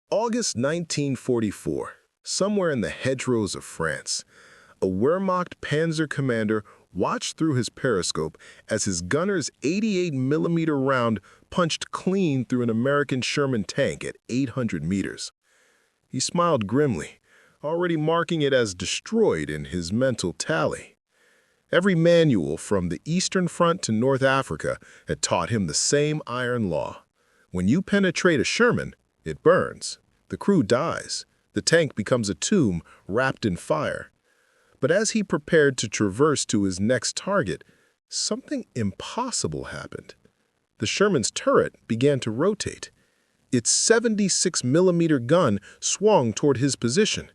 August 1944, somewhere in the hedgerows of France, a Wehrmacht Panzer commander watched through his periscope as his gunner's 88mm round punched clean through an American Sherman tank at 800 meters. He smiled grimly, already marking it as destroyed in his mental tally. Every manual from the Eastern Front to North Africa had taught him the same iron law. When you penetrate a Sherman, it burns. The crew dies. The tank becomes a tomb wrapped in fire. But as he prepared to traverse to his next target, something impossible happened. The Sherman's turret began to rotate. Its 76mm gun swung toward his position.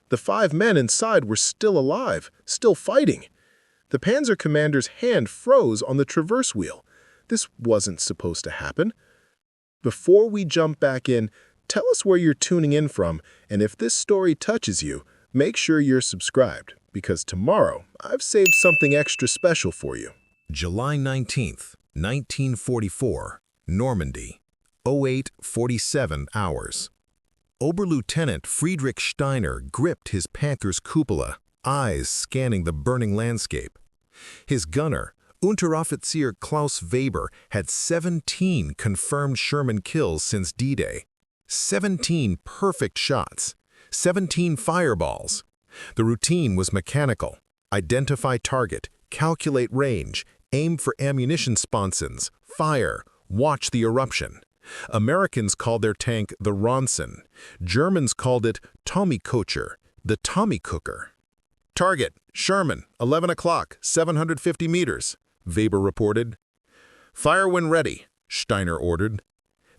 The 5 men inside were still alive, still fighting. The Panzer commander's hand froze on the traverse wheel. This wasn't supposed to happen. Before we jump back in, tell us where you're tuning in from, and if this story touches you, make sure you're subscribed, because tomorrow I've saved something extra special for you. July 19th, 1944, Normandy, 08:47 hours. Oberlieutenant Friedrich Steiner gripped his Panther's cupola, eyes scanning the burning landscape. His gunner, Unteroffizier Klaus Weber, had 17 confirmed Sherman kills since D-Day. 17 perfect shots, 17 fireballs. The routine was mechanical. Identify target, calculate range, aim for ammunition sponsons, fire, watch the eruption. Americans called their tank the Ronson. Germans called it Tommykocher, the Tommy Cooker. Target, Sherman, 11 o'clock, 750 meters, Weber reported. Fire when ready, Steiner ordered.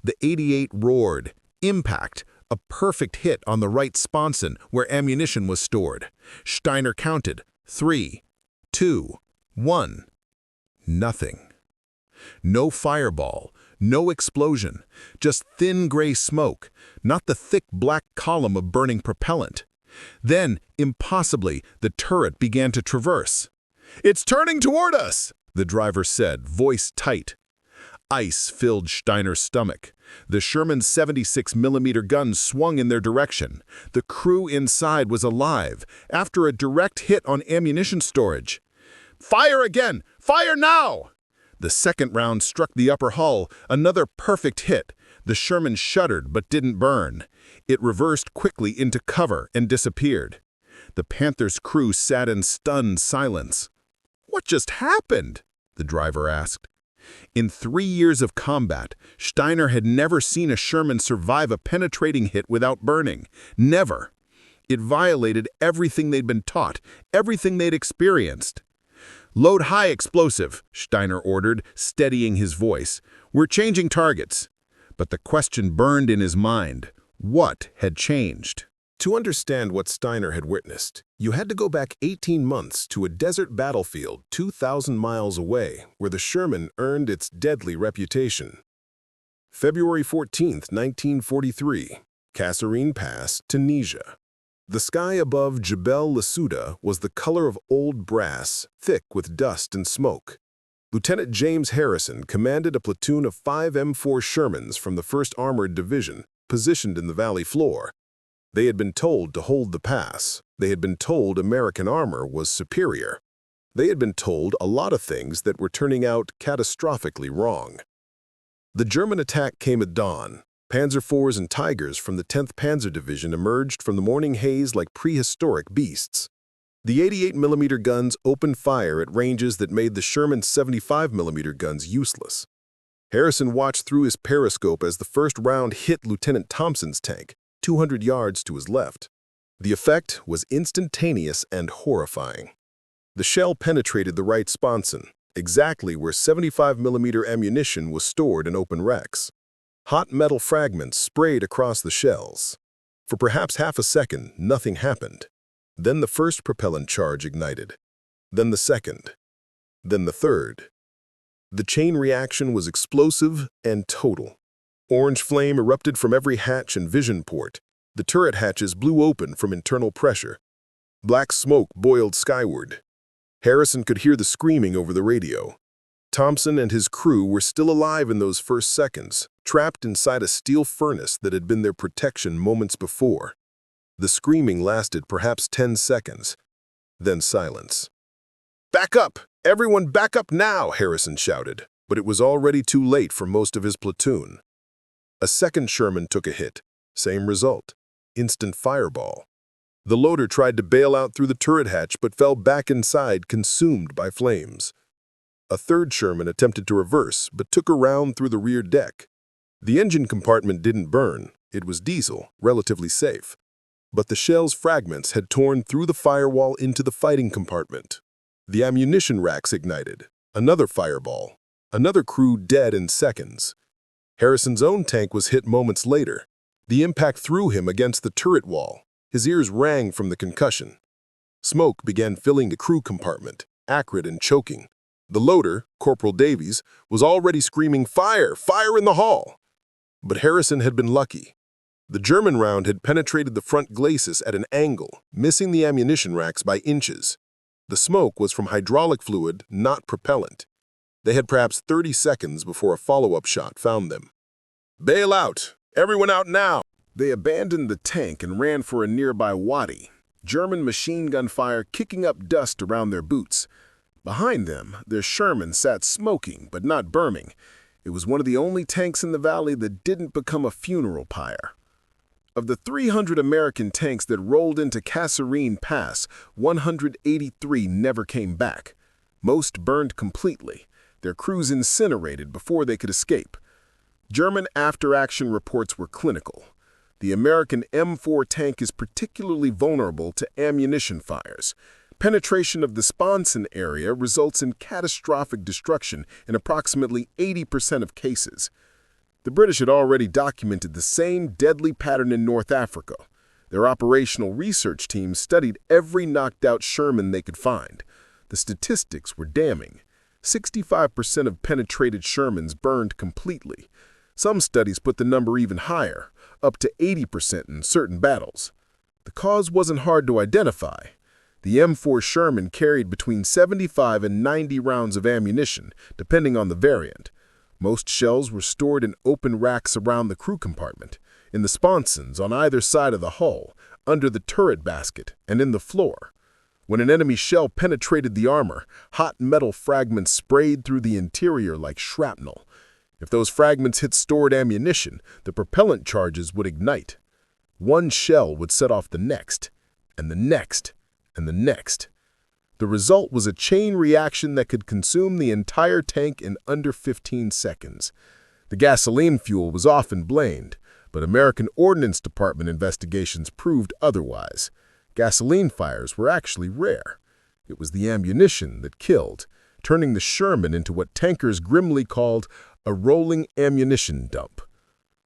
The 88 roared. Impact, a perfect hit on the right sponson where ammunition was stored. Steiner counted, 3, 2, 1. Nothing. No fireball, no explosion, just thin gray smoke, not the thick black column of burning propellant. Then, impossibly, the turret began to traverse. "It's turning toward us," the driver said, voice tight. Ice filled Steiner's stomach. The Sherman's 76mm gun swung in their direction. The crew inside was alive, after a direct hit on ammunition storage. "Fire again! Fire now!" The second round struck the upper hull, another perfect hit. The Sherman shuddered but didn't burn. It reversed quickly into cover and disappeared. The Panther's crew sat in stunned silence. "What just happened?" the driver asked. In 3 years of combat, Steiner had never seen a Sherman survive a penetrating hit without burning. Never. It violated everything they'd been taught, everything they'd experienced. "Load high explosive," Steiner ordered, steadying his voice. "We're changing targets." But the question burned in his mind. What had changed? To understand what Steiner had witnessed, you had to go back 18 months to a desert battlefield 2,000 miles away where the Sherman earned its deadly reputation. February 14, 1943, Kasserine Pass, Tunisia. The sky above Jebel Lasouda was the color of old brass, thick with dust and smoke. Lieutenant James Harrison commanded a platoon of 5 M4 Shermans from the 1st Armored Division, positioned in the valley floor. They had been told to hold the pass. They had been told American armor was superior. They had been told a lot of things that were turning out catastrophically wrong. The German attack came at dawn. Panzer IVs and Tigers from the 10th Panzer Division emerged from the morning haze like prehistoric beasts. The 88mm guns opened fire at ranges that made the Sherman's 75mm guns useless. Harrison watched through his periscope as the first round hit Lieutenant Thompson's tank, 200 yards to his left. The effect was instantaneous and horrifying. The shell penetrated the right sponson, exactly where 75mm ammunition was stored in open racks. Hot metal fragments sprayed across the shells. For perhaps half a second, nothing happened. Then the first propellant charge ignited. Then the second. Then the third. The chain reaction was explosive and total. Orange flame erupted from every hatch and vision port. The turret hatches blew open from internal pressure. Black smoke boiled skyward. Harrison could hear the screaming over the radio. Thompson and his crew were still alive in those first seconds, trapped inside a steel furnace that had been their protection moments before. The screaming lasted perhaps 10 seconds, then silence. "Back up! Everyone back up now!" Harrison shouted, but it was already too late for most of his platoon. A second Sherman took a hit. Same result. Instant fireball. The loader tried to bail out through the turret hatch but fell back inside, consumed by flames. A third Sherman attempted to reverse but took a round through the rear deck. The engine compartment didn't burn. It was diesel, relatively safe. But the shell's fragments had torn through the firewall into the fighting compartment. The ammunition racks ignited. Another fireball. Another crew dead in seconds. Harrison's own tank was hit moments later. The impact threw him against the turret wall. His ears rang from the concussion. Smoke began filling the crew compartment, acrid and choking. The loader, Corporal Davies, was already screaming, "Fire! Fire in the hall!" But Harrison had been lucky. The German round had penetrated the front glacis at an angle, missing the ammunition racks by inches. The smoke was from hydraulic fluid, not propellant. They had perhaps 30 seconds before a follow-up shot found them. "Bail out! Everyone out now!" They abandoned the tank and ran for a nearby wadi, German machine gun fire kicking up dust around their boots. Behind them, their Sherman sat smoking but not burning. It was one of the only tanks in the valley that didn't become a funeral pyre. Of the 300 American tanks that rolled into Kasserine Pass, 183 never came back. Most burned completely, their crews incinerated before they could escape. German after-action reports were clinical. The American M4 tank is particularly vulnerable to ammunition fires. Penetration of the sponson area results in catastrophic destruction in approximately 80% of cases. The British had already documented the same deadly pattern in North Africa. Their operational research team studied every knocked-out Sherman they could find. The statistics were damning. 65% of penetrated Shermans burned completely. Some studies put the number even higher, up to 80% in certain battles. The cause wasn't hard to identify. The M4 Sherman carried between 75 and 90 rounds of ammunition, depending on the variant. Most shells were stored in open racks around the crew compartment, in the sponsons on either side of the hull, under the turret basket, and in the floor. When an enemy shell penetrated the armor, hot metal fragments sprayed through the interior like shrapnel. If those fragments hit stored ammunition, the propellant charges would ignite. One shell would set off the next, and the next, and the next. The result was a chain reaction that could consume the entire tank in under 15 seconds. The gasoline fuel was often blamed, but American Ordnance Department investigations proved otherwise. Gasoline fires were actually rare. It was the ammunition that killed, turning the Sherman into what tankers grimly called a rolling ammunition dump.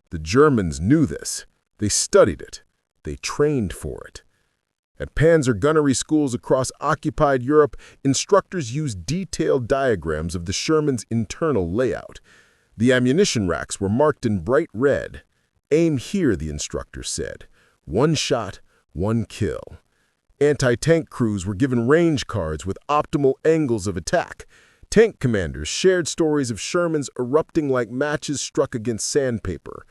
The Germans knew this. They studied it. They trained for it. At Panzer gunnery schools across occupied Europe, instructors used detailed diagrams of the Sherman's internal layout. The ammunition racks were marked in bright red. "Aim here," the instructor said. "One shot, one kill." Anti-tank crews were given range cards with optimal angles of attack. Tank commanders shared stories of Shermans erupting like matches struck against sandpaper.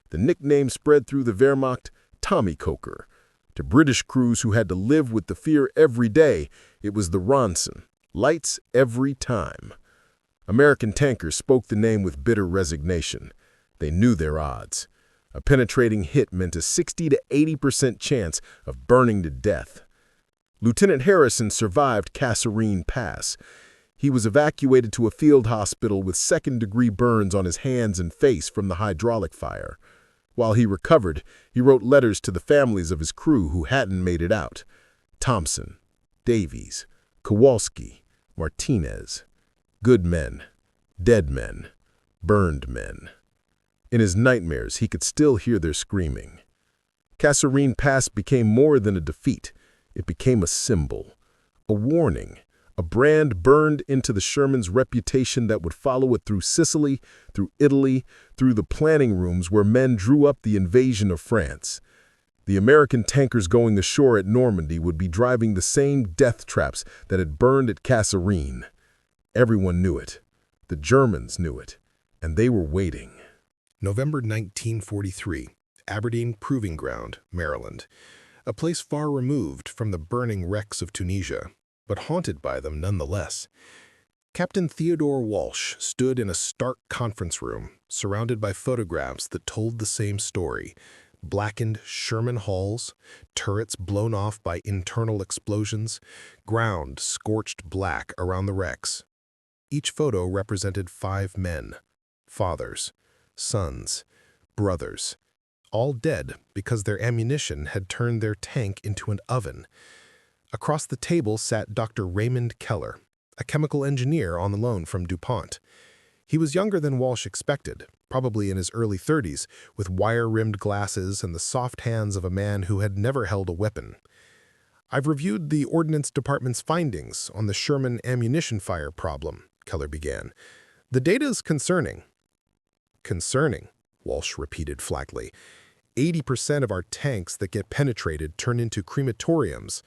The nickname spread through the Wehrmacht, Tommy Coker. To British crews who had to live with the fear every day, it was the Ronson, lights every time. American tankers spoke the name with bitter resignation. They knew their odds. A penetrating hit meant a 60 to 80% chance of burning to death. Lieutenant Harrison survived Kasserine Pass. He was evacuated to a field hospital with second-degree burns on his hands and face from the hydraulic fire. While he recovered, he wrote letters to the families of his crew who hadn't made it out. Thompson, Davies, Kowalski, Martinez. Good men, dead men, burned men. In his nightmares, he could still hear their screaming. Kasserine Pass became more than a defeat. It became a symbol, a warning, a brand burned into the Sherman's reputation that would follow it through Sicily, through Italy, through the planning rooms where men drew up the invasion of France. The American tankers going ashore at Normandy would be driving the same death traps that had burned at Kasserine. Everyone knew it. The Germans knew it, and they were waiting. November 1943, Aberdeen Proving Ground, Maryland. A place far removed from the burning wrecks of Tunisia, but haunted by them nonetheless. Captain Theodore Walsh stood in a stark conference room, surrounded by photographs that told the same story. Blackened Sherman hulls, turrets blown off by internal explosions, ground scorched black around the wrecks. Each photo represented 5 men, fathers, sons, brothers, all dead because their ammunition had turned their tank into an oven. Across the table sat Dr. Raymond Keller, a chemical engineer on the loan from DuPont. He was younger than Walsh expected, probably in his early 30s, with wire-rimmed glasses and the soft hands of a man who had never held a weapon. "I've reviewed the Ordnance Department's findings on the Sherman ammunition fire problem," Keller began. "The data is concerning." "Concerning," Walsh repeated flatly. 80% of our tanks that get penetrated turn into crematoriums."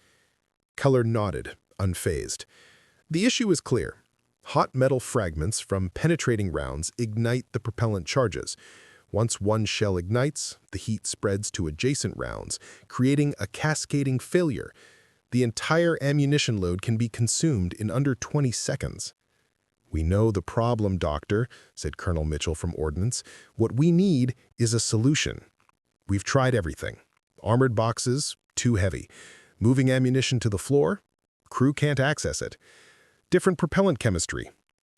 Keller nodded, unfazed. "The issue is clear. Hot metal fragments from penetrating rounds ignite the propellant charges. Once one shell ignites, the heat spreads to adjacent rounds, creating a cascading failure. The entire ammunition load can be consumed in under 20 seconds. "We know the problem, Doctor," said Colonel Mitchell from Ordnance. "What we need is a solution. We've tried everything. Armored boxes, too heavy. Moving ammunition to the floor, crew can't access it. Different propellant chemistry,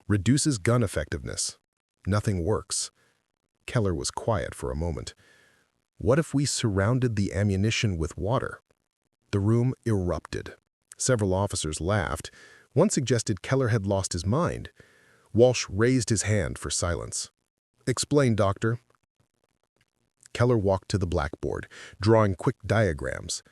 reduces gun effectiveness. Nothing works." Keller was quiet for a moment. "What if we surrounded the ammunition with water?" The room erupted. Several officers laughed. One suggested Keller had lost his mind. Walsh raised his hand for silence. "Explain, Doctor." Keller walked to the blackboard, drawing quick diagrams.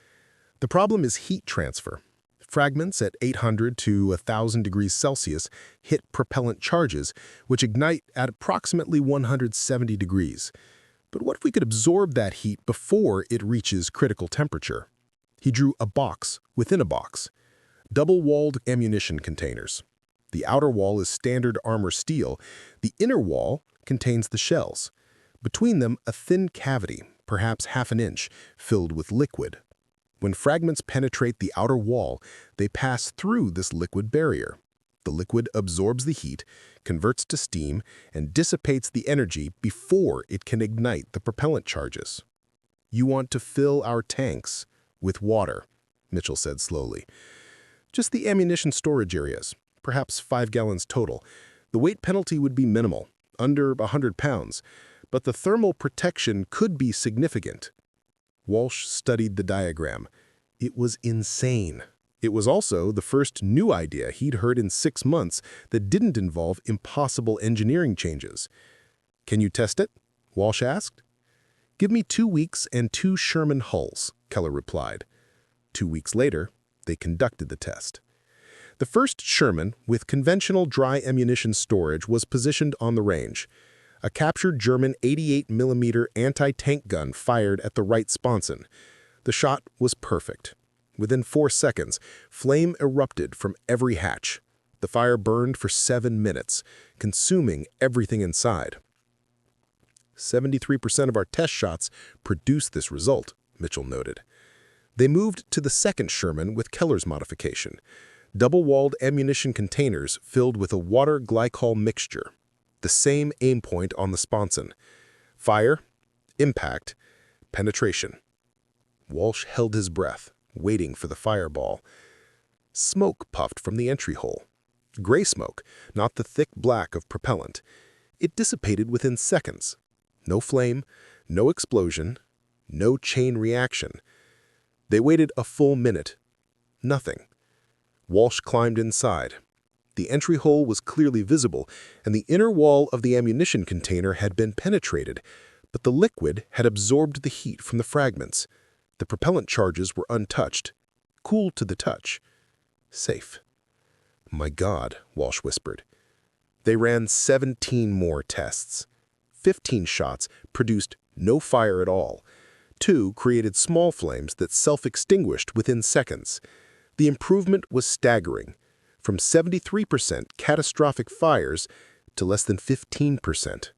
"The problem is heat transfer. Fragments at 800 to 1,000 degrees Celsius hit propellant charges, which ignite at approximately 170 degrees. But what if we could absorb that heat before it reaches critical temperature?" He drew a box within a box. Double-walled ammunition containers. The outer wall is standard armor steel. The inner wall contains the shells. Between them, a thin cavity, perhaps half an inch, filled with liquid. When fragments penetrate the outer wall, they pass through this liquid barrier. The liquid absorbs the heat, converts to steam, and dissipates the energy before it can ignite the propellant charges. "You want to fill our tanks with water," Mitchell said slowly. "Just the ammunition storage areas, perhaps 5 gallons total. The weight penalty would be minimal, under 100 pounds, but the thermal protection could be significant." Walsh studied the diagram. It was insane. It was also the first new idea he'd heard in 6 months that didn't involve impossible engineering changes. "Can you test it?" Walsh asked. "Give me 2 weeks and 2 Sherman hulls," Keller replied. 2 weeks later, they conducted the test. The first Sherman, with conventional dry ammunition storage, was positioned on the range. A captured German 88mm anti-tank gun fired at the right sponson. The shot was perfect. Within 4 seconds, flame erupted from every hatch. The fire burned for 7 minutes, consuming everything inside. 73% of our test shots produced this result, Mitchell noted. They moved to the second Sherman with Keller's modification. Double-walled ammunition containers filled with a water glycol mixture. The same aim point on the sponson. Fire, impact, penetration. Walsh held his breath, waiting for the fireball. Smoke puffed from the entry hole. Gray smoke, not the thick black of propellant. It dissipated within seconds. No flame, no explosion, no chain reaction. They waited a full minute. Nothing. Walsh climbed inside. The entry hole was clearly visible, and the inner wall of the ammunition container had been penetrated, but the liquid had absorbed the heat from the fragments. The propellant charges were untouched, cool to the touch. Safe. "My God," Walsh whispered. They ran 17 more tests. 15 shots produced no fire at all. 2 created small flames that self-extinguished within seconds. The improvement was staggering, from 73% catastrophic fires to less than 15%.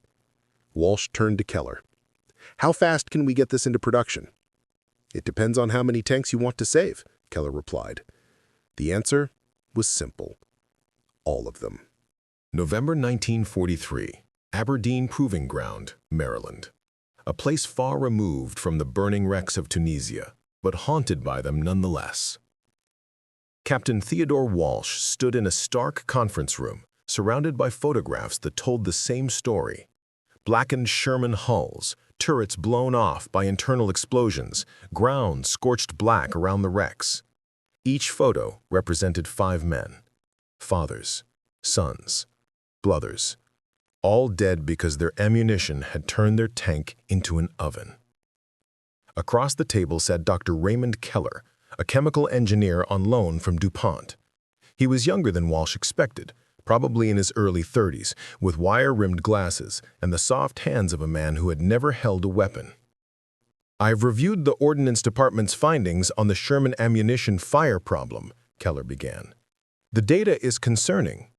Walsh turned to Keller. "How fast can we get this into production?" "It depends on how many tanks you want to save," Keller replied. The answer was simple. All of them. November 1943, Aberdeen Proving Ground, Maryland. A place far removed from the burning wrecks of Tunisia, but haunted by them nonetheless. Captain Theodore Walsh stood in a stark conference room, surrounded by photographs that told the same story. Blackened Sherman hulls, turrets blown off by internal explosions, ground scorched black around the wrecks. Each photo represented 5 men. Fathers, sons, brothers, all dead because their ammunition had turned their tank into an oven. Across the table sat Dr. Raymond Keller, a chemical engineer on loan from DuPont. He was younger than Walsh expected, probably in his early 30s, with wire-rimmed glasses and the soft hands of a man who had never held a weapon. "I've reviewed the Ordnance Department's findings on the Sherman ammunition fire problem," Keller began. "The data is concerning."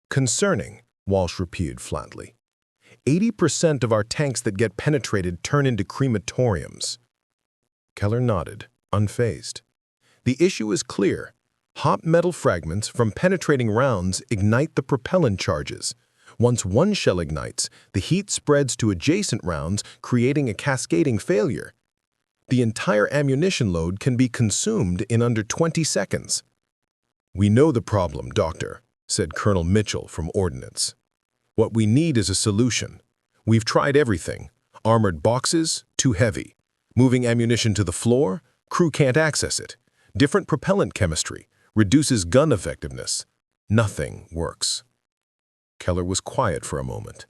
"Concerning," Walsh repeated flatly. 80% of our tanks that get penetrated turn into crematoriums." Keller nodded, unfazed. "The issue is clear. Hot metal fragments from penetrating rounds ignite the propellant charges. Once one shell ignites, the heat spreads to adjacent rounds, creating a cascading failure. The entire ammunition load can be consumed in under 20 seconds. "We know the problem, Doctor," said Colonel Mitchell from Ordnance. "What we need is a solution. We've tried everything. Armored boxes, too heavy. Moving ammunition to the floor, crew can't access it. Different propellant chemistry, reduces gun effectiveness. Nothing works." Keller was quiet for a moment.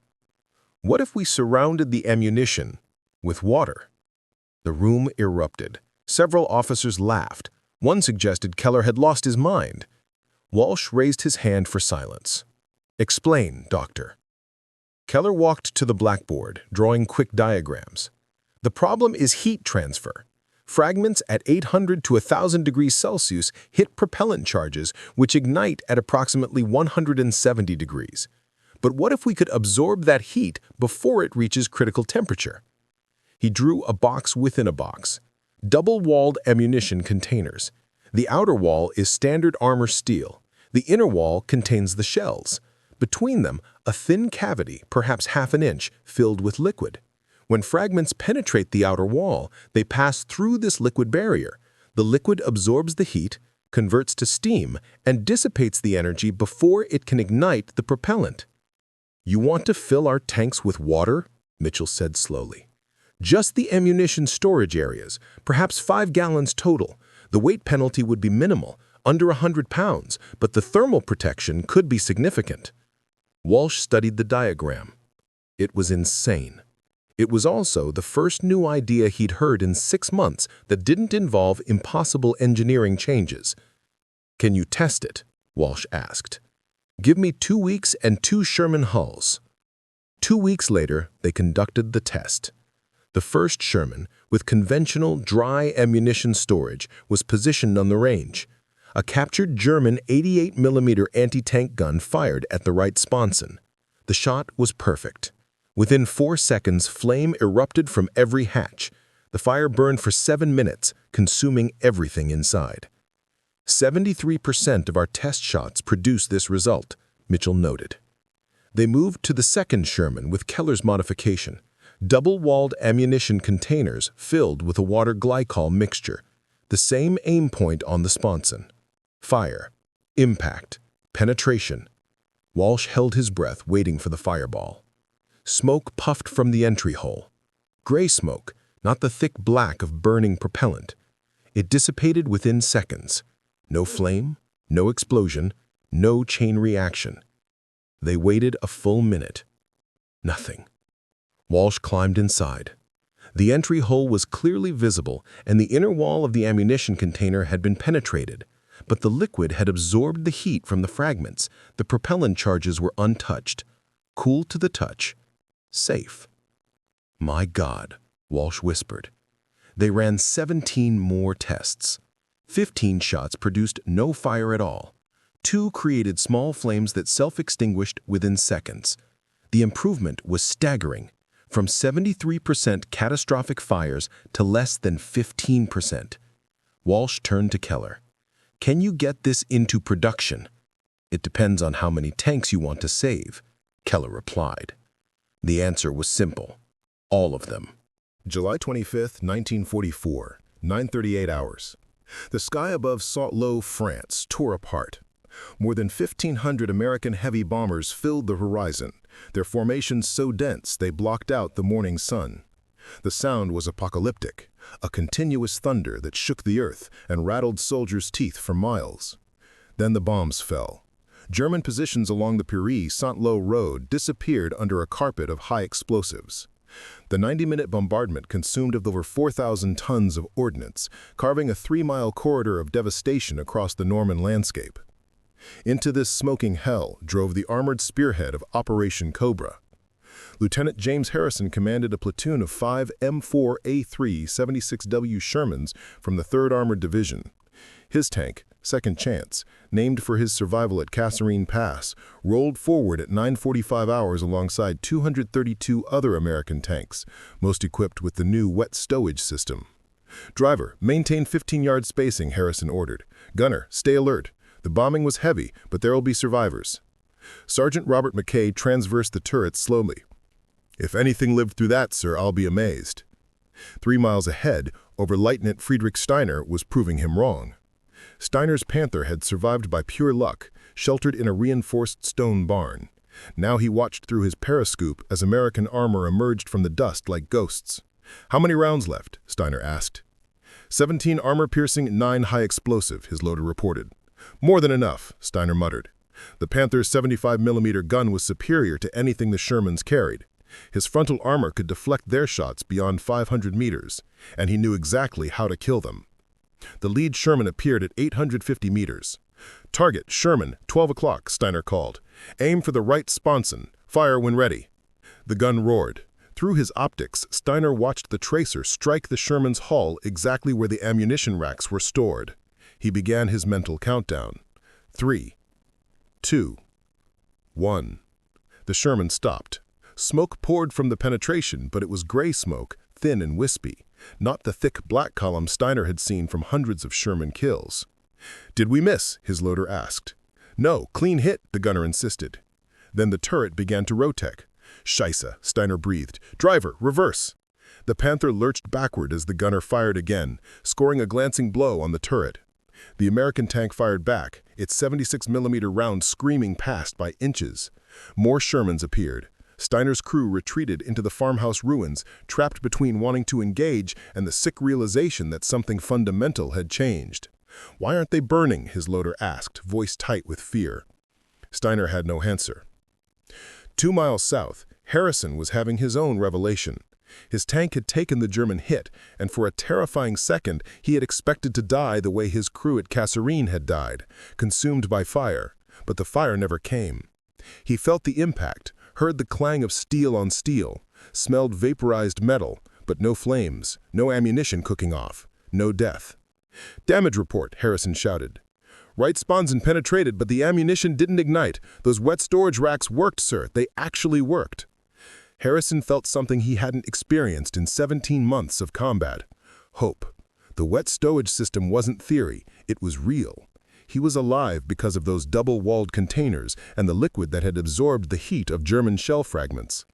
"What if we surrounded the ammunition with water?" The room erupted. Several officers laughed. One suggested Keller had lost his mind. Walsh raised his hand for silence. "Explain, Doctor." Keller walked to the blackboard, drawing quick diagrams. "The problem is heat transfer. Fragments at 800 to 1,000 degrees Celsius hit propellant charges, which ignite at approximately 170 degrees. But what if we could absorb that heat before it reaches critical temperature?" He drew a box within a box. Double-walled ammunition containers. The outer wall is standard armor steel. The inner wall contains the shells. Between them, a thin cavity, perhaps half an inch, filled with liquid. When fragments penetrate the outer wall, they pass through this liquid barrier. The liquid absorbs the heat, converts to steam, and dissipates the energy before it can ignite the propellant. "You want to fill our tanks with water?" Mitchell said slowly. "Just the ammunition storage areas, perhaps 5 gallons total. The weight penalty would be minimal, under 100 pounds, but the thermal protection could be significant." Walsh studied the diagram. It was insane. It was also the first new idea he'd heard in 6 months that didn't involve impossible engineering changes. "Can you test it?" Walsh asked. "Give me 2 weeks and 2 Sherman hulls." 2 weeks later, they conducted the test. The first Sherman, with conventional dry ammunition storage, was positioned on the range. A captured German 88mm anti-tank gun fired at the right sponson. The shot was perfect. Within 4 seconds, flame erupted from every hatch. The fire burned for 7 minutes, consuming everything inside. 73% of our test shots produced this result, Mitchell noted. They moved to the second Sherman with Keller's modification. Double-walled ammunition containers filled with a water glycol mixture. The same aim point on the sponson. Fire, impact, penetration. Walsh held his breath, waiting for the fireball. Smoke puffed from the entry hole. Gray smoke, not the thick black of burning propellant. It dissipated within seconds. No flame, no explosion, no chain reaction. They waited a full minute. Nothing. Walsh climbed inside. The entry hole was clearly visible, and the inner wall of the ammunition container had been penetrated. But the liquid had absorbed the heat from the fragments. The propellant charges were untouched. Cool to the touch. Safe. "My God," Walsh whispered. They ran 17 more tests. 15 shots produced no fire at all. 2 created small flames that self-extinguished within seconds. The improvement was staggering. from 73% catastrophic fires to less than 15%. Walsh turned to Keller. "Can you get this into production?" "It depends on how many tanks you want to save," Keller replied. The answer was simple: all of them. July 25, 1944, 9:38 hours. The sky above Saint-Lô, France, tore apart. More than 1,500 American heavy bombers filled the horizon, their formations so dense they blocked out the morning sun. The sound was apocalyptic, a continuous thunder that shook the earth and rattled soldiers' teeth for miles. Then the bombs fell. German positions along the Paris-Saint-Lô road disappeared under a carpet of high explosives. The 90-minute bombardment consumed over 4,000 tons of ordnance, carving a 3-mile corridor of devastation across the Norman landscape. Into this smoking hell drove the armored spearhead of Operation Cobra. Lieutenant James Harrison commanded a platoon of 5 M4A3 76W Shermans from the 3rd Armored Division. His tank, Second Chance, named for his survival at Kasserine Pass, rolled forward at 9:45 hours alongside 232 other American tanks, most equipped with the new wet stowage system. "Driver, maintain 15-yard spacing," Harrison ordered. "Gunner, stay alert. The bombing was heavy, but there will be survivors." Sergeant Robert McKay transversed the turret slowly. "If anything lived through that, sir, I'll be amazed." 3 miles ahead, Oberleutnant Friedrich Steiner was proving him wrong. Steiner's Panther had survived by pure luck, sheltered in a reinforced stone barn. Now he watched through his periscope as American armor emerged from the dust like ghosts. "How many rounds left?" Steiner asked. 17 armor-piercing, 9 high-explosive, his loader reported. "More than enough," Steiner muttered. The Panther's 75mm gun was superior to anything the Shermans carried. His frontal armor could deflect their shots beyond 500 meters, and he knew exactly how to kill them. The lead Sherman appeared at 850 meters. "Target, Sherman, 12 o'clock, Steiner called. "Aim for the right sponson. Fire when ready." The gun roared. Through his optics, Steiner watched the tracer strike the Sherman's hull exactly where the ammunition racks were stored. He began his mental countdown. 3, 2, 1. The Sherman stopped. Smoke poured from the penetration, but it was gray smoke, thin and wispy, not the thick black column Steiner had seen from hundreds of Sherman kills. "Did we miss?" his loader asked. "No, clean hit," the gunner insisted. Then the turret began to rotate. "Scheisse," Steiner breathed. "Driver, reverse." The Panther lurched backward as the gunner fired again, scoring a glancing blow on the turret. The American tank fired back, its 76mm round screaming past by inches. More Shermans appeared. Steiner's crew retreated into the farmhouse ruins, trapped between wanting to engage and the sick realization that something fundamental had changed. "Why aren't they burning?" his loader asked, voice tight with fear. Steiner had no answer. 2 miles south, Harrison was having his own revelation. His tank had taken the German hit, and for a terrifying second he had expected to die the way his crew at Kasserine had died, consumed by fire, but the fire never came. He felt the impact, heard the clang of steel on steel, smelled vaporized metal, but no flames, no ammunition cooking off, no death. "Damage report," Harrison shouted. "Right sponson penetrated, but the ammunition didn't ignite. Those wet storage racks worked, sir. They actually worked." Harrison felt something he hadn't experienced in 17 months of combat. Hope. The wet stowage system wasn't theory, it was real. He was alive because of those double-walled containers and the liquid that had absorbed the heat of German shell fragments.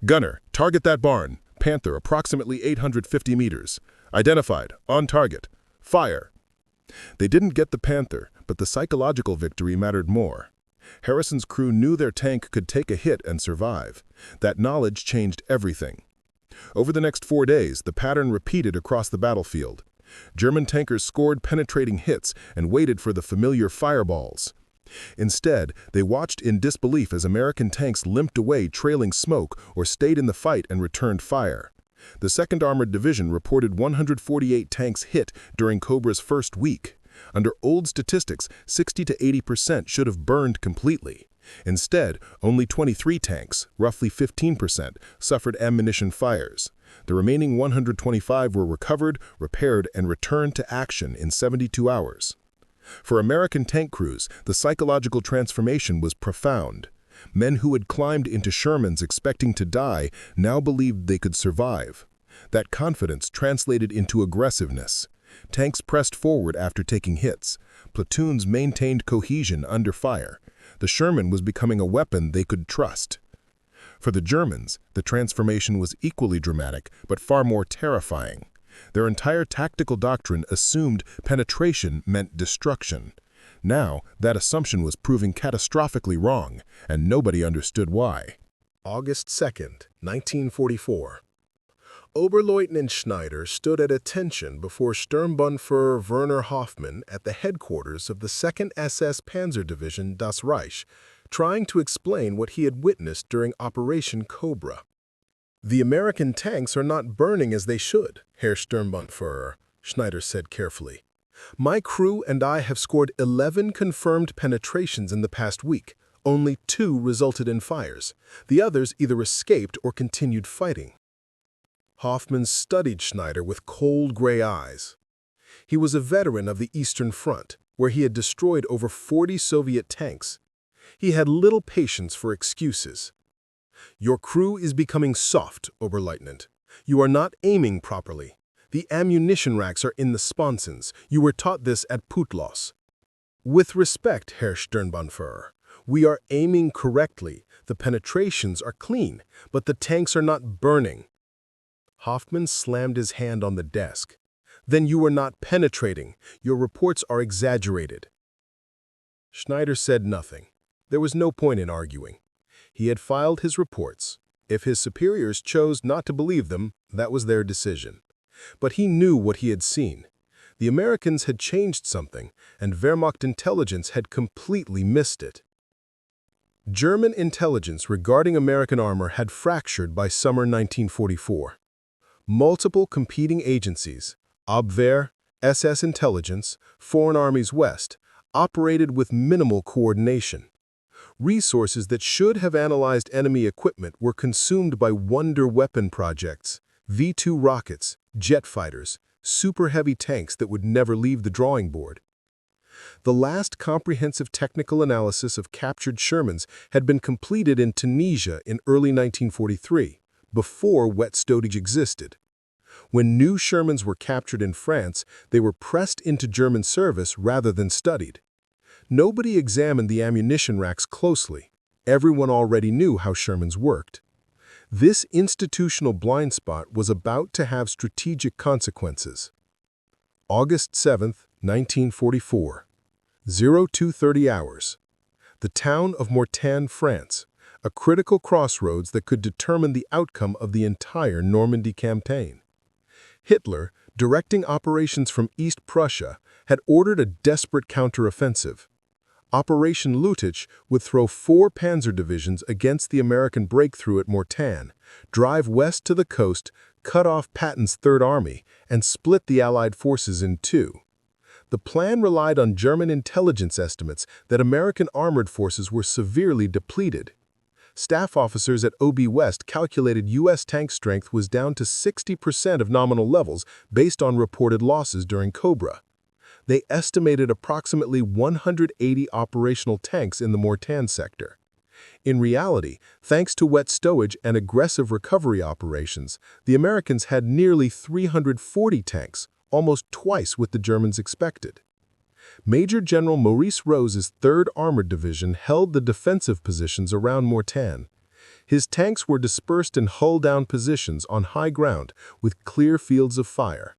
"Gunner, target that barn. Panther, approximately 850 meters. Identified. On target. Fire." They didn't get the Panther, but the psychological victory mattered more. Harrison's crew knew their tank could take a hit and survive. That knowledge changed everything. Over the next 4 days, the pattern repeated across the battlefield. German tankers scored penetrating hits and waited for the familiar fireballs. Instead, they watched in disbelief as American tanks limped away trailing smoke or stayed in the fight and returned fire. The 2nd Armored Division reported 148 tanks hit during Cobra's first week. Under old statistics, 60 to 80% should have burned completely. Instead, only 23 tanks, roughly 15%, suffered ammunition fires. The remaining 125 were recovered, repaired, and returned to action in 72 hours. For American tank crews, the psychological transformation was profound. Men who had climbed into Shermans expecting to die now believed they could survive. That confidence translated into aggressiveness. Tanks pressed forward after taking hits. Platoons maintained cohesion under fire. The Sherman was becoming a weapon they could trust. For the Germans, the transformation was equally dramatic, but far more terrifying. Their entire tactical doctrine assumed penetration meant destruction. Now, that assumption was proving catastrophically wrong, and nobody understood why. August 2nd, 1944. Oberleutnant Schneider stood at attention before Sturmbannführer Werner Hoffmann at the headquarters of the 2nd SS Panzer Division Das Reich, trying to explain what he had witnessed during Operation Cobra. "The American tanks are not burning as they should, Herr Sturmbannführer," Schneider said carefully. "My crew and I have scored 11 confirmed penetrations in the past week. Only 2 resulted in fires. The others either escaped or continued fighting." Hoffmann studied Schneider with cold gray eyes. He was a veteran of the Eastern Front, where he had destroyed over 40 Soviet tanks. He had little patience for excuses. "Your crew is becoming soft, Oberleutnant. You are not aiming properly. The ammunition racks are in the sponsons. You were taught this at Putlos." "With respect, Herr Sturmbannführer, we are aiming correctly. The penetrations are clean, but the tanks are not burning." Hoffmann slammed his hand on the desk. "Then you are not penetrating. Your reports are exaggerated." Schneider said nothing. There was no point in arguing. He had filed his reports. If his superiors chose not to believe them, that was their decision. But he knew what he had seen. The Americans had changed something, and Wehrmacht intelligence had completely missed it. German intelligence regarding American armor had fractured by summer 1944. Multiple competing agencies, Abwehr, SS Intelligence, Foreign Armies West, operated with minimal coordination. Resources that should have analyzed enemy equipment were consumed by wonder weapon projects, V-2 rockets, jet fighters, super-heavy tanks that would never leave the drawing board. The last comprehensive technical analysis of captured Shermans had been completed in Tunisia in early 1943, before wet stowage existed. When new Shermans were captured in France, they were pressed into German service rather than studied. Nobody examined the ammunition racks closely. Everyone already knew how Shermans worked. This institutional blind spot was about to have strategic consequences. August 7, 1944. 0230 hours. The town of Mortain, France, a critical crossroads that could determine the outcome of the entire Normandy campaign. Hitler, directing operations from East Prussia, had ordered a desperate counteroffensive. Operation Lutich would throw 4 panzer divisions against the American breakthrough at Mortain, drive west to the coast, cut off Patton's Third Army, and split the Allied forces in 2. The plan relied on German intelligence estimates that American armored forces were severely depleted. Staff officers at OB West calculated U.S. tank strength was down to 60% of nominal levels based on reported losses during Cobra. They estimated approximately 180 operational tanks in the Mortain sector. In reality, thanks to wet stowage and aggressive recovery operations, the Americans had nearly 340 tanks, almost twice what the Germans expected. Major General Maurice Rose's 3rd Armored Division held the defensive positions around Mortain. His tanks were dispersed in hull-down positions on high ground with clear fields of fire.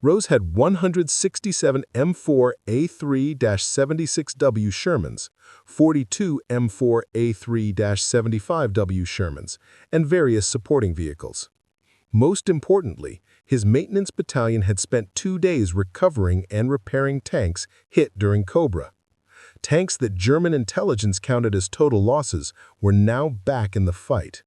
Rose had 167 M4A3-76W Shermans, 42 M4A3-75W Shermans, and various supporting vehicles. Most importantly, his maintenance battalion had spent 2 days recovering and repairing tanks hit during Cobra. Tanks that German intelligence counted as total losses were now back in the fight.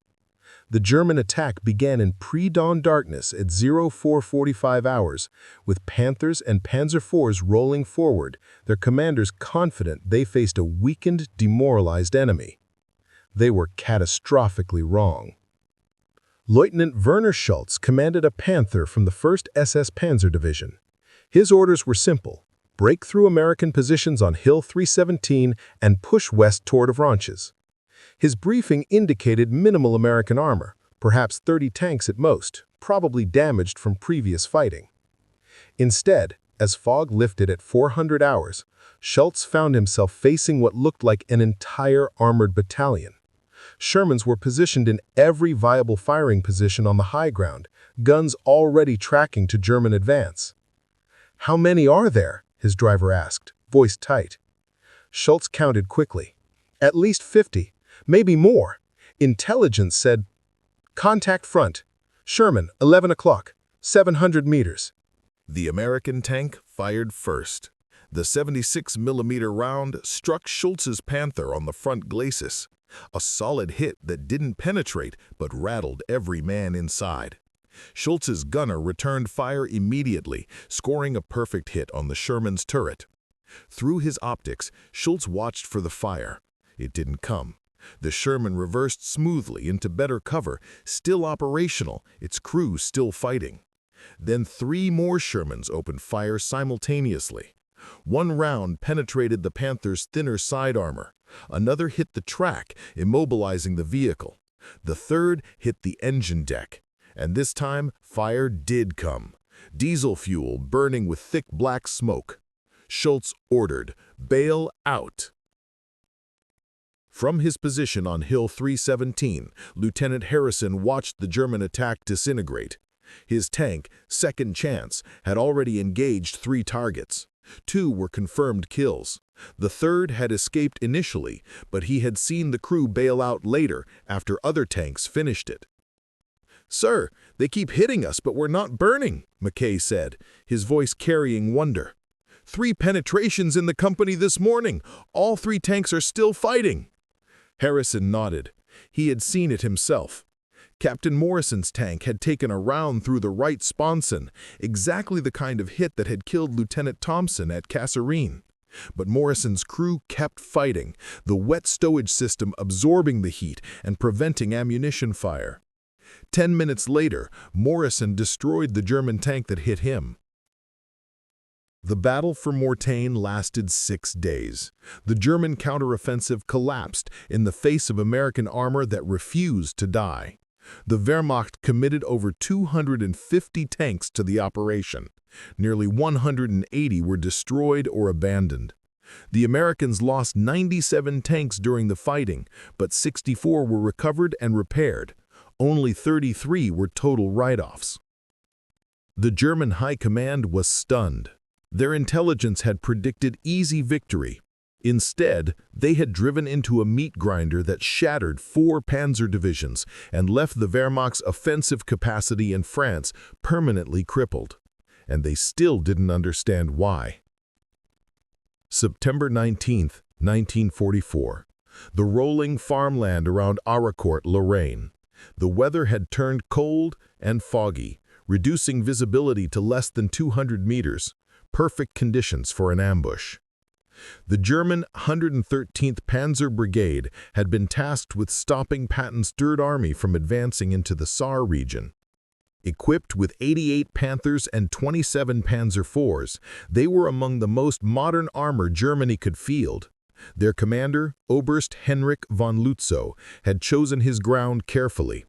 The German attack began in pre-dawn darkness at 0445 hours, with Panthers and Panzer IVs rolling forward, their commanders confident they faced a weakened, demoralized enemy. They were catastrophically wrong. Lieutenant Werner Schultz commanded a Panther from the 1st SS Panzer Division. His orders were simple: break through American positions on Hill 317 and push west toward Avranches. His briefing indicated minimal American armor, perhaps 30 tanks at most, probably damaged from previous fighting. Instead, as fog lifted at 400 hours, Schultz found himself facing what looked like an entire armored battalion. Shermans were positioned in every viable firing position on the high ground, guns already tracking to German advance. "How many are there?" his driver asked, voice tight. Schultz counted quickly. "At least 50, maybe more." Intelligence said, "Contact front. Sherman, 11 o'clock, 700 meters." The American tank fired first. The 76mm round struck Schultz's Panther on the front glacis, a solid hit that didn't penetrate but rattled every man inside. Schultz's gunner returned fire immediately, scoring a perfect hit on the Sherman's turret. Through his optics, Schultz watched for the fire. It didn't come. The Sherman reversed smoothly into better cover, still operational, its crew still fighting. Then 3 more Shermans opened fire simultaneously. One round penetrated the Panther's thinner side armor. Another hit the track, immobilizing the vehicle. The third hit the engine deck. And this time, fire did come. Diesel fuel burning with thick black smoke. Schultz ordered, "Bail out." From his position on Hill 317, Lieutenant Harrison watched the German attack disintegrate. His tank, Second Chance, had already engaged 3 targets. 2 were confirmed kills. The third had escaped initially, but he had seen the crew bail out later after other tanks finished it. "Sir, they keep hitting us, but we're not burning," McKay said, his voice carrying wonder. "3 penetrations in the company this morning. All 3 tanks are still fighting." Harrison nodded. He had seen it himself. Captain Morrison's tank had taken a round through the right sponson, exactly the kind of hit that had killed Lieutenant Thompson at Kasserine. But Morrison's crew kept fighting, the wet stowage system absorbing the heat and preventing ammunition fire. 10 minutes later, Morrison destroyed the German tank that hit him. The battle for Mortain lasted 6 days. The German counteroffensive collapsed in the face of American armor that refused to die. The Wehrmacht committed over 250 tanks to the operation. Nearly 180 were destroyed or abandoned. The Americans lost 97 tanks during the fighting, but 64 were recovered and repaired. Only 33 were total write-offs. The German high command was stunned. Their intelligence had predicted easy victory. Instead, they had driven into a meat grinder that shattered 4 panzer divisions and left the Wehrmacht's offensive capacity in France permanently crippled. And they still didn't understand why. September 19, 1944. The rolling farmland around Aricourt, Lorraine. The weather had turned cold and foggy, reducing visibility to less than 200 meters. Perfect conditions for an ambush. The German 113th Panzer Brigade had been tasked with stopping Patton's Third Army from advancing into the Saar region. Equipped with 88 Panthers and 27 Panzer IVs, they were among the most modern armor Germany could field. Their commander, Oberst Henrik von Lützow, had chosen his ground carefully.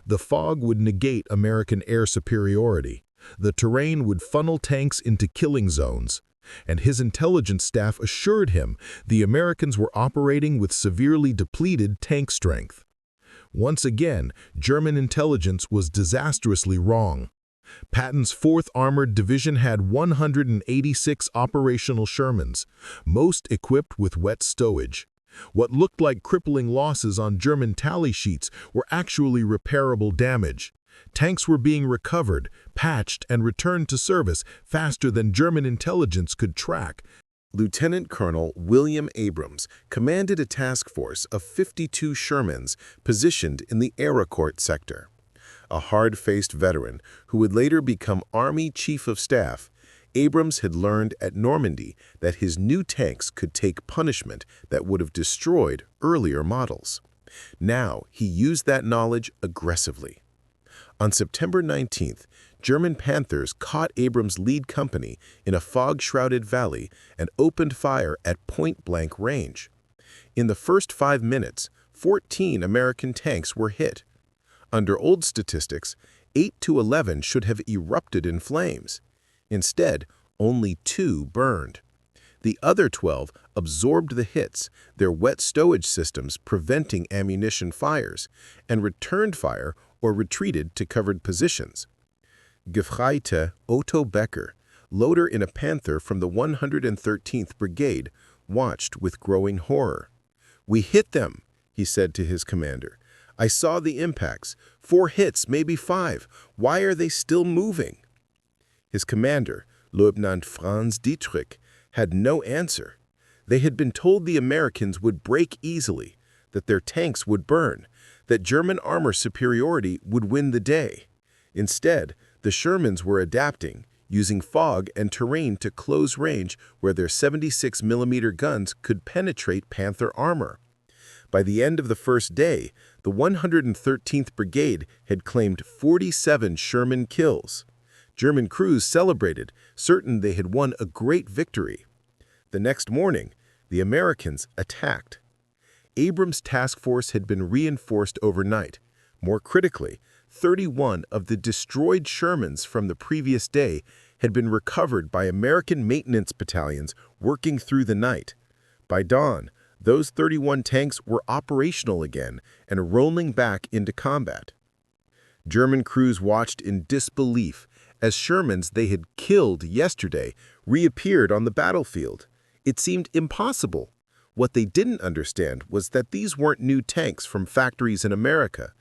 The fog would negate American air superiority. The terrain would funnel tanks into killing zones, and his intelligence staff assured him the Americans were operating with severely depleted tank strength. Once again, German intelligence was disastrously wrong. Patton's 4th Armored Division had 186 operational Shermans, most equipped with wet stowage. What looked like crippling losses on German tally sheets were actually repairable damage. Tanks were being recovered, patched, and returned to service faster than German intelligence could track. Lieutenant Colonel William Abrams commanded a task force of 52 Shermans positioned in the Aricourt sector. A hard-faced veteran who would later become Army Chief of Staff, Abrams had learned at Normandy that his new tanks could take punishment that would have destroyed earlier models. Now he used that knowledge aggressively. On September 19th, German Panthers caught Abrams' lead company in a fog-shrouded valley and opened fire at point-blank range. In the first 5 minutes, 14 American tanks were hit. Under old statistics, 8 to 11 should have erupted in flames. Instead, only 2 burned. The other 12 absorbed the hits, their wet stowage systems preventing ammunition fires, and returned fire or retreated to covered positions. Gefreite Otto Becker, loader in a Panther from the 113th Brigade, watched with growing horror. "We hit them," he said to his commander. "I saw the impacts. 4 hits, maybe 5. Why are they still moving?" His commander, Lieutenant Franz Dietrich, had no answer. They had been told the Americans would break easily, that their tanks would burn, that German armor superiority would win the day. Instead, the Shermans were adapting, using fog and terrain to close range where their 76mm guns could penetrate Panther armor. By the end of the first day, the 113th Brigade had claimed 47 Sherman kills. German crews celebrated, certain they had won a great victory. The next morning, the Americans attacked. Abrams' task force had been reinforced overnight. More critically, 31 of the destroyed Shermans from the previous day had been recovered by American maintenance battalions working through the night. By dawn, those 31 tanks were operational again and rolling back into combat. German crews watched in disbelief as Shermans they had killed yesterday reappeared on the battlefield. It seemed impossible. What they didn't understand was that these weren't new tanks from factories in America.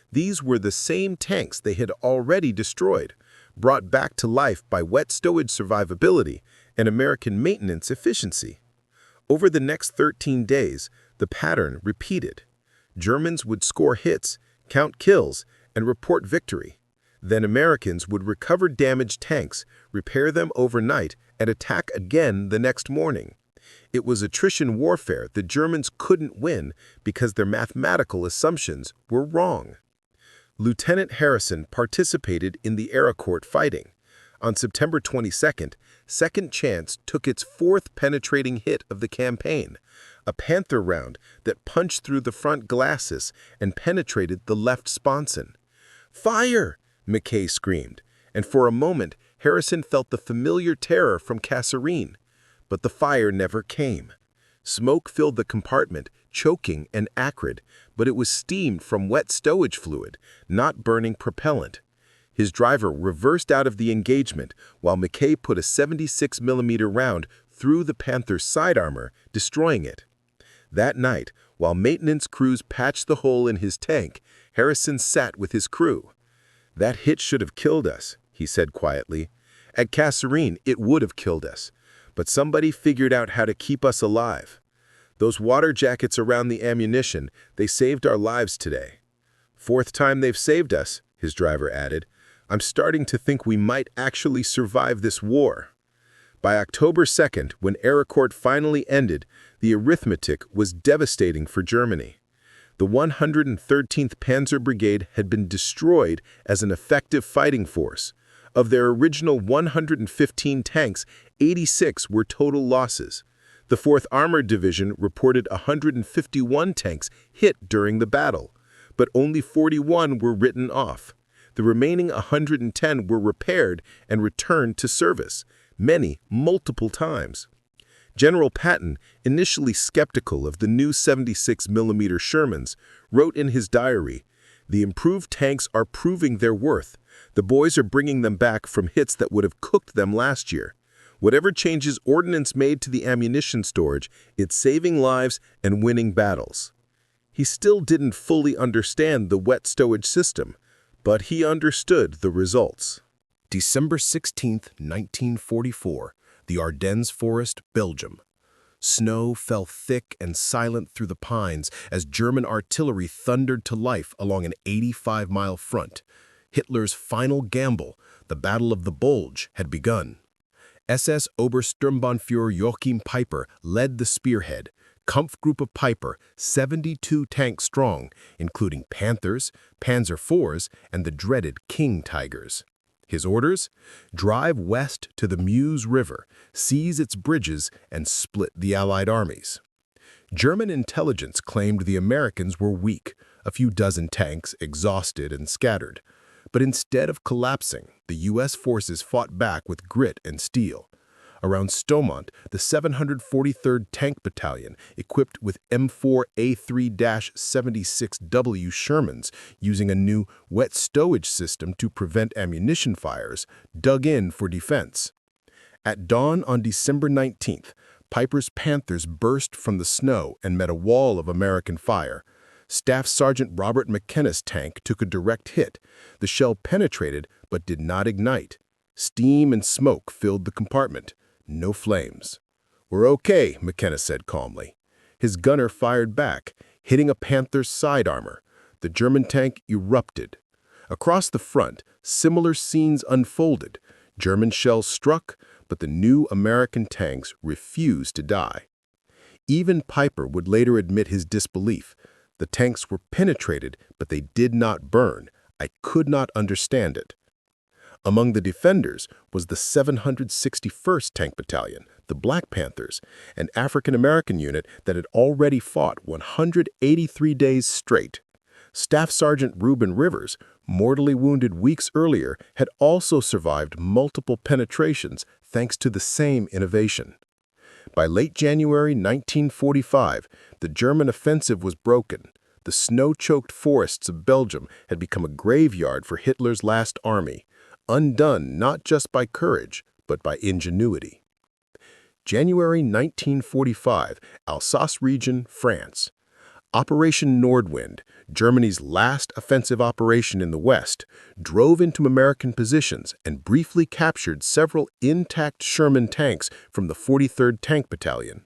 These were the same tanks they had already destroyed, brought back to life by wet stowage survivability and American maintenance efficiency. Over the next 13 days, the pattern repeated. Germans would score hits, count kills, and report victory. Then Americans would recover damaged tanks, repair them overnight, and attack again the next morning. It was attrition warfare the Germans couldn't win because their mathematical assumptions were wrong. Lieutenant Harrison participated in the Ericourt fighting. On September 22nd, Second Chance took its 4th penetrating hit of the campaign, a Panther round that punched through the front glacis and penetrated the left sponson. "Fire!" McKay screamed, and for a moment Harrison felt the familiar terror from Kasserine. But the fire never came. Smoke filled the compartment, choking and acrid, but it was steamed from wet stowage fluid, not burning propellant. His driver reversed out of the engagement while McKay put a 76mm round through the Panther's side armor, destroying it. That night, while maintenance crews patched the hole in his tank, Harrison sat with his crew. "That hit should have killed us," he said quietly. "At Kasserine, it would have killed us. But somebody figured out how to keep us alive. Those water jackets around the ammunition, they saved our lives today." "4th time they've saved us," his driver added. "I'm starting to think we might actually survive this war." By October 2nd, when Ericourt finally ended, the arithmetic was devastating for Germany. The 113th Panzer Brigade had been destroyed as an effective fighting force. Of their original 115 tanks, 86 were total losses. The 4th Armored Division reported 151 tanks hit during the battle, but only 41 were written off. The remaining 110 were repaired and returned to service, many multiple times. General Patton, initially skeptical of the new 76mm Shermans, wrote in his diary, "The improved tanks are proving their worth. The boys are bringing them back from hits that would have cooked them last year. Whatever changes ordnance made to the ammunition storage, it's saving lives and winning battles." He still didn't fully understand the wet stowage system, but he understood the results. December 16, 1944, the Ardennes Forest, Belgium. Snow fell thick and silent through the pines as German artillery thundered to life along an 85-mile front. Hitler's final gamble, the Battle of the Bulge, had begun. SS Obersturmbannführer Joachim Peiper led the spearhead, Kampfgruppe Peiper, 72 tanks strong, including Panthers, Panzer IVs, and the dreaded King Tigers. His orders? Drive west to the Meuse River, seize its bridges, and split the Allied armies. German intelligence claimed the Americans were weak, a few dozen tanks exhausted and scattered. But instead of collapsing, the U.S. forces fought back with grit and steel. Around Stomont, the 743rd Tank Battalion, equipped with M4A3-76W Shermans using a new wet stowage system to prevent ammunition fires, dug in for defense. At dawn on December 19th, Piper's Panthers burst from the snow and met a wall of American fire. Staff Sergeant Robert McKenna's tank took a direct hit. The shell penetrated but did not ignite. Steam and smoke filled the compartment. No flames. "We're okay," McKenna said calmly. His gunner fired back, hitting a Panther's side armor. The German tank erupted. Across the front, similar scenes unfolded. German shells struck, but the new American tanks refused to die. Even Piper would later admit his disbelief. The tanks were penetrated, but they did not burn. I could not understand it. Among the defenders was the 761st Tank Battalion, the Black Panthers, an African-American unit that had already fought 183 days straight. Staff Sergeant Reuben Rivers, mortally wounded weeks earlier, had also survived multiple penetrations thanks to the same innovation. By late January 1945, the German offensive was broken. The snow-choked forests of Belgium had become a graveyard for Hitler's last army, undone not just by courage, but by ingenuity. January 1945, Alsace region, France. Operation Nordwind, Germany's last offensive operation in the West, drove into American positions and briefly captured several intact Sherman tanks from the 43rd Tank Battalion.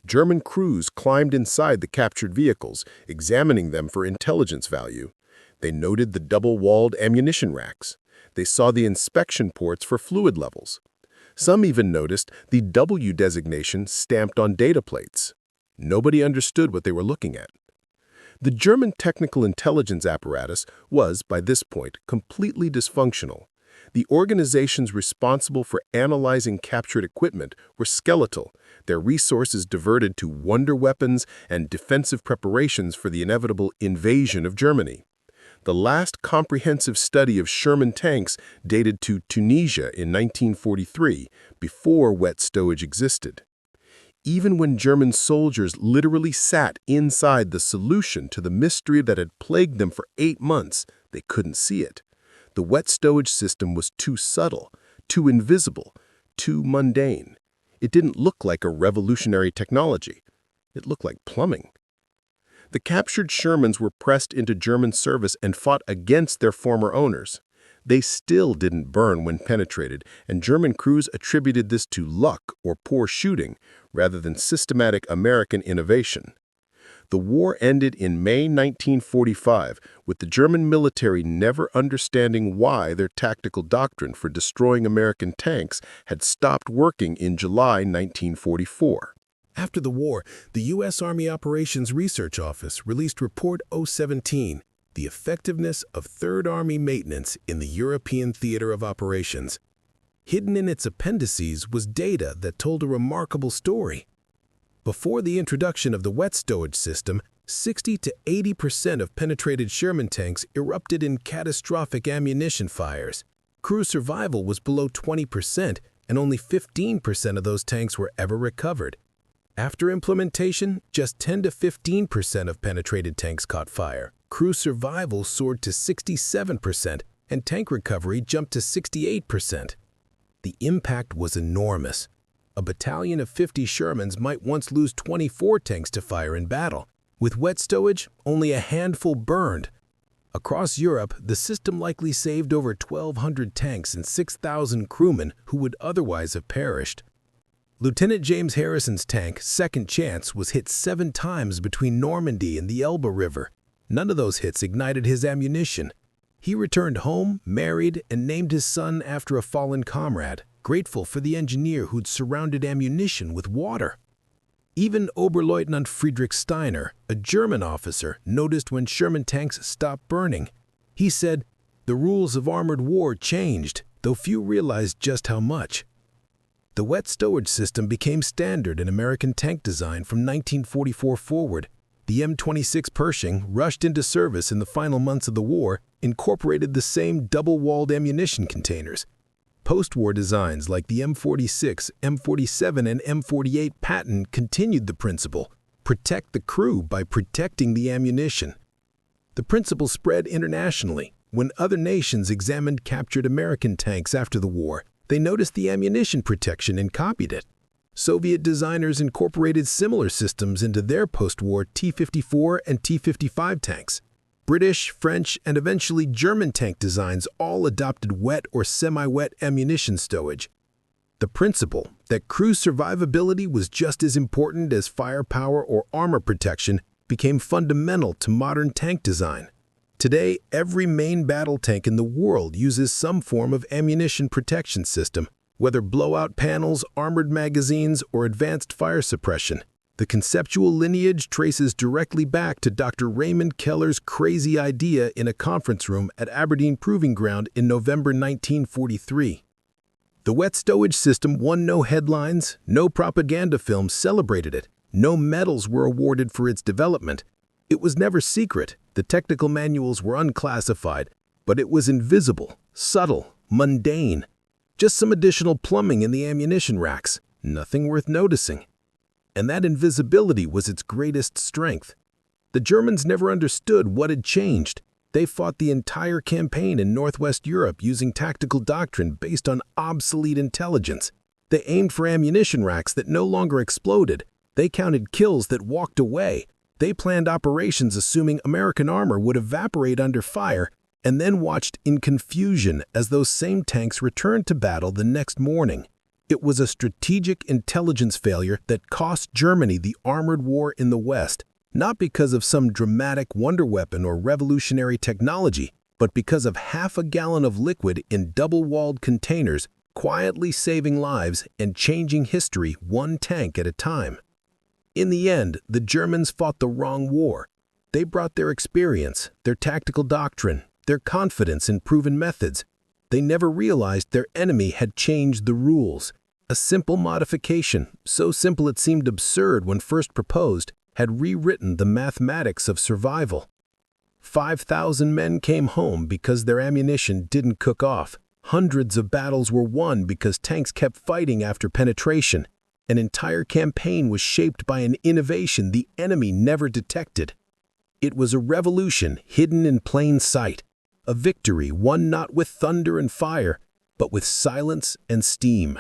German crews climbed inside the captured vehicles, examining them for intelligence value. They noted the double-walled ammunition racks. They saw the inspection ports for fluid levels. Some even noticed the W designation stamped on data plates. Nobody understood what they were looking at. The German technical intelligence apparatus was, by this point, completely dysfunctional. The organizations responsible for analyzing captured equipment were skeletal, their resources diverted to wonder weapons and defensive preparations for the inevitable invasion of Germany. The last comprehensive study of Sherman tanks dated to Tunisia in 1943, before wet stowage existed. Even when German soldiers literally sat inside the solution to the mystery that had plagued them for 8 months, they couldn't see it. The wet stowage system was too subtle, too invisible, too mundane. It didn't look like a revolutionary technology. It looked like plumbing. The captured Shermans were pressed into German service and fought against their former owners. They still didn't burn when penetrated, and German crews attributed this to luck or poor shooting rather than systematic American innovation. The war ended in May 1945, with the German military never understanding why their tactical doctrine for destroying American tanks had stopped working in July 1944. After the war, the U.S. Army Operations Research Office released Report 017, The Effectiveness of Third Army Maintenance in the European Theater of Operations. Hidden in its appendices was data that told a remarkable story. Before the introduction of the wet stowage system, 60 to 80% of penetrated Sherman tanks erupted in catastrophic ammunition fires. Crew survival was below 20%, and only 15% of those tanks were ever recovered. After implementation, just 10 to 15% of penetrated tanks caught fire. Crew survival soared to 67%, and tank recovery jumped to 68%. The impact was enormous. A battalion of 50 Shermans might once lose 24 tanks to fire in battle. With wet stowage, only a handful burned. Across Europe, the system likely saved over 1,200 tanks and 6,000 crewmen who would otherwise have perished. Lieutenant James Harrison's tank, Second Chance, was hit 7 times between Normandy and the Elbe River. None of those hits ignited his ammunition. He returned home, married, and named his son after a fallen comrade, grateful for the engineer who'd surrounded ammunition with water. Even Oberleutnant Friedrich Steiner, a German officer, noticed when Sherman tanks stopped burning. He said, "The rules of armored war changed, though few realized just how much." The wet stowage system became standard in American tank design from 1944 forward. The M26 Pershing, rushed into service in the final months of the war, incorporated the same double-walled ammunition containers. Post-war designs like the M46, M47, and M48 patent continued the principle: protect the crew by protecting the ammunition. The principle spread internationally. When other nations examined captured American tanks after the war, they noticed the ammunition protection and copied it. Soviet designers incorporated similar systems into their post-war T-54 and T-55 tanks. British, French, and eventually German tank designs all adopted wet or semi-wet ammunition stowage. The principle that crew survivability was just as important as firepower or armor protection became fundamental to modern tank design. Today, every main battle tank in the world uses some form of ammunition protection system, whether blowout panels, armored magazines, or advanced fire suppression. The conceptual lineage traces directly back to Dr. Raymond Keller's crazy idea in a conference room at Aberdeen Proving Ground in November 1943. The wet stowage system won no headlines, no propaganda films celebrated it, no medals were awarded for its development. It was never secret, the technical manuals were unclassified, but it was invisible, subtle, mundane. Just some additional plumbing in the ammunition racks, nothing worth noticing. And that invisibility was its greatest strength. The Germans never understood what had changed. They fought the entire campaign in Northwest Europe using tactical doctrine based on obsolete intelligence. They aimed for ammunition racks that no longer exploded. They counted kills that walked away. They planned operations assuming American armor would evaporate under fire, and then watched in confusion as those same tanks returned to battle the next morning. It was a strategic intelligence failure that cost Germany the armored war in the West, not because of some dramatic wonder weapon or revolutionary technology, but because of half a gallon of liquid in double-walled containers, quietly saving lives and changing history one tank at a time. In the end, the Germans fought the wrong war. They brought their experience, their tactical doctrine, their confidence in proven methods. They never realized their enemy had changed the rules. A simple modification, so simple it seemed absurd when first proposed, had rewritten the mathematics of survival. 5,000 men came home because their ammunition didn't cook off. Hundreds of battles were won because tanks kept fighting after penetration. An entire campaign was shaped by an innovation the enemy never detected. It was a revolution hidden in plain sight, a victory won not with thunder and fire, but with silence and steam.